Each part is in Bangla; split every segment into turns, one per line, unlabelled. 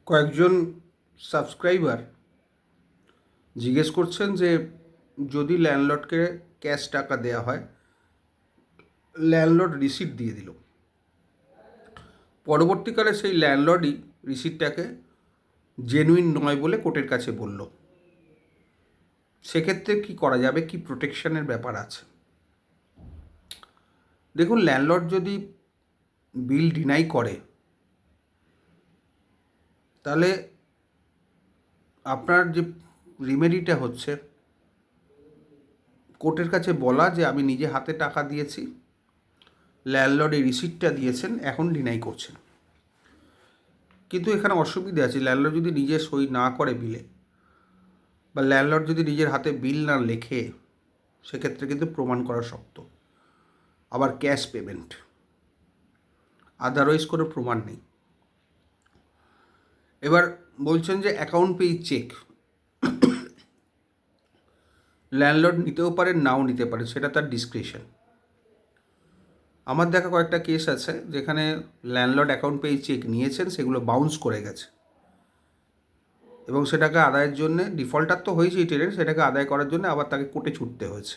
কয়েকজন সাবস্ক্রাইবার জিজ্ঞেস করছেন যে যদি ল্যান্ডলর্ডকে ক্যাশ টাকা দেওয়া হয়, ল্যান্ডলর্ড রিসিট দিয়ে দিল, পরবর্তীকালে সেই ল্যান্ডলর্ডই রিসিটটাকে জেনুইন নয় বলে কোর্টের কাছে বলল, সেক্ষেত্রে কি করা যাবে, কি প্রোটেকশনের ব্যাপার আছে? দেখুন, ল্যান্ডলর্ড যদি বিল ডিনাই করে তাহলে আপনার যে রিমেডিটা হচ্ছে কোর্টের কাছে বলা যে আমি নিজে হাতে টাকা দিয়েছি, ল্যান্ডলর্ড এই রিসিটটা দিয়েছেন, এখন ডিনাই করছেন। কিন্তু এখানে অসুবিধা আছে, ল্যান্ডলর্ড যদি নিজে সই না করে বিলে, বা ল্যান্ডলর্ড যদি নিজের হাতে বিল না লেখে, সেক্ষেত্রে কিন্তু প্রমাণ করা শক্ত। আবার ক্যাশ পেমেন্ট, আদারওয়াইজ কোনো প্রমাণ নেই। এবার বলছেন যে অ্যাকাউন্ট পেই চেক ল্যান্ডলর্ড নিতেও পারেন, নাও নিতে পারেন, সেটা তার ডিসক্রিশন। আমার দেখা কয়েকটা কেস আছে যেখানে ল্যান্ডলর্ড অ্যাকাউন্ট পেই চেক নিয়েছেন, সেগুলো বাউন্স করে গেছে এবং সেটাকে আদায়ের জন্য, ডিফল্টার তো হয়েছেই টেনের, সেটাকে আদায় করার জন্য আবার তাকে কোর্টে ছুটতে হয়েছে।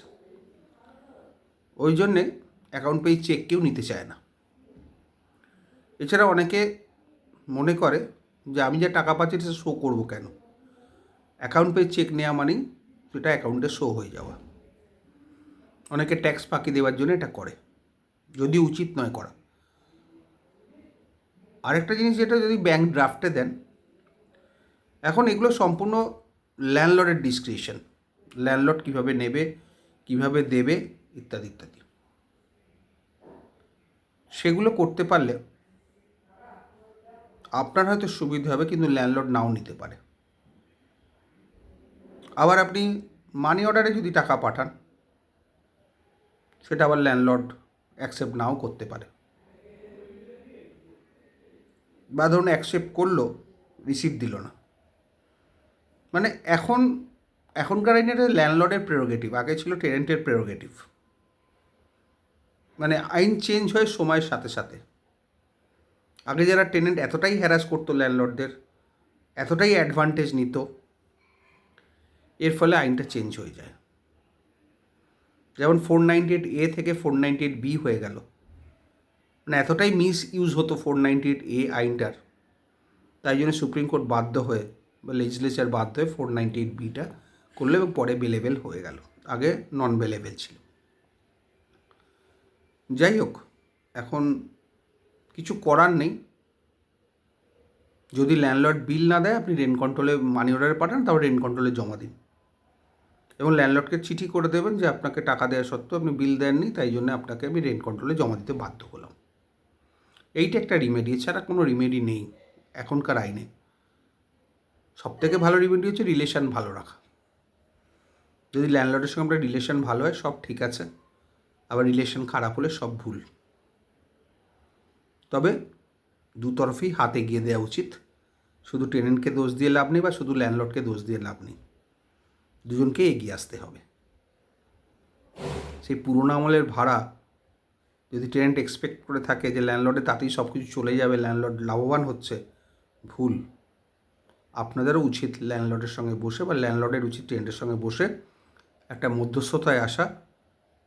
ওই জন্যে অ্যাকাউন্ট পেই চেক কেউ নিতে চায় না। এছাড়া অনেকে মনে করে যে আমি যে টাকা পাচ্ছি সেটা শো করবো কেন, অ্যাকাউন্ট পেই চেক নেওয়া মানেই সেটা অ্যাকাউন্টে শো হয়ে যাওয়া। অনেকে ট্যাক্স ফাঁকি দেওয়ার জন্য এটা করে, যদি উচিত নয় করা। আরেকটা জিনিস, যেটা যদি ব্যাংক ড্রাফটে দেন, এখন এগুলো সম্পূর্ণ ল্যান্ডলর্ডের ডিসক্রিশন, ল্যান্ডলর্ড কীভাবে নেবে, কীভাবে দেবে, ইত্যাদি ইত্যাদি। সেগুলো করতে পারলে আপনার হয়তো সুবিধা হবে, কিন্তু ল্যান্ডলর্ড নাও নিতে পারে। আবার আপনি মানি অর্ডারে যদি টাকা পাঠান, সেটা আবার ল্যান্ডলর্ড অ্যাকসেপ্ট নাও করতে পারে, বা ধরুন অ্যাকসেপ্ট করলো, রিসিভ দিল না। মানে এখনকার আইনে এটা ল্যান্ডলর্ডের প্রেরোগেটিভ, আগে ছিল টেনেন্টের প্রেরোগেটিভ। মানে আইন চেঞ্জ হয় সময়ের সাথে সাথে। আগে যারা টেনেন্ট এতটাই হ্যারাস করতো ল্যান্ডলর্ডদের, এতটাই অ্যাডভান্টেজ নিত, এর ফলে আইনটা চেঞ্জ হয়ে যায়। যেমন 498A থেকে 498B হয়ে গেল, মানে এতটাই মিস ইউজ হতো 498A আইনটার, তাই জন্য সুপ্রিম কোর্ট বাধ্য হয়ে, বা লেজিসলেচার বাধ্য হয়ে 498Bটা করলো এবং পরে বেলেবেল হয়ে গেল, আগে নন বেলেবেল ছিল। যাই হোক, এখন কিছু করার নেই। যদি ল্যান্ডলর্ড বিল না দেয়, আপনি রেন্ট কন্ট্রোলে মানি অর্ডারে পাঠান, তারপর রেন্ট কন্ট্রোলে জমা দিন এবং ল্যান্ডলর্ডকে চিঠি করে দেবেন যে আপনাকে টাকা দেওয়া সত্ত্বেও আপনি বিল দেননি, তাই জন্য আপনাকে আমি রেন্ট কন্ট্রোলে জমা দিতে বাধ্য হলাম। এইটা একটা রিমেডি, এছাড়া কোনো রিমেডি নেই এখনকার আইনে। সবথেকে ভালো রিমেডি হচ্ছে রিলেশন ভালো রাখা। যদি ল্যান্ডলর্ডের সঙ্গে আপনার রিলেশন ভালো হয়, সব ঠিক আছে। আবার রিলেশন খারাপ হলে সব ভুল। তবে দুতরফেই হাত এগিয়ে দেওয়া উচিত। শুধু টেনেন্টকে দোষ দিয়ে লাভ নেই, বা শুধু ল্যান্ডলর্ডকে দোষ দিয়ে লাভ নেই, দুজনকে এগিয়ে আসতে হবে। সেই পুরোনো আমলের ভাড়া যদি টেনেন্ট এক্সপেক্ট করে থাকে যে ল্যান্ডলর্ডের তাতেই সব কিছু চলে যাবে, ল্যান্ডলর্ড লাভবান হচ্ছে, ভুল। আপনাদেরও উচিত ল্যান্ডলর্ডের সঙ্গে বসে, বা ল্যান্ডলর্ডের উচিত টেনেন্টের সঙ্গে বসে একটা মধ্যস্থতায় আসা,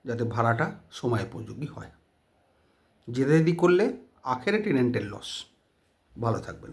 যাতে ভাড়াটা সময়োপযোগী হয়। জেদাজেদি করলে আখেরে টেনেন্টের লস। ভালো থাকবেন।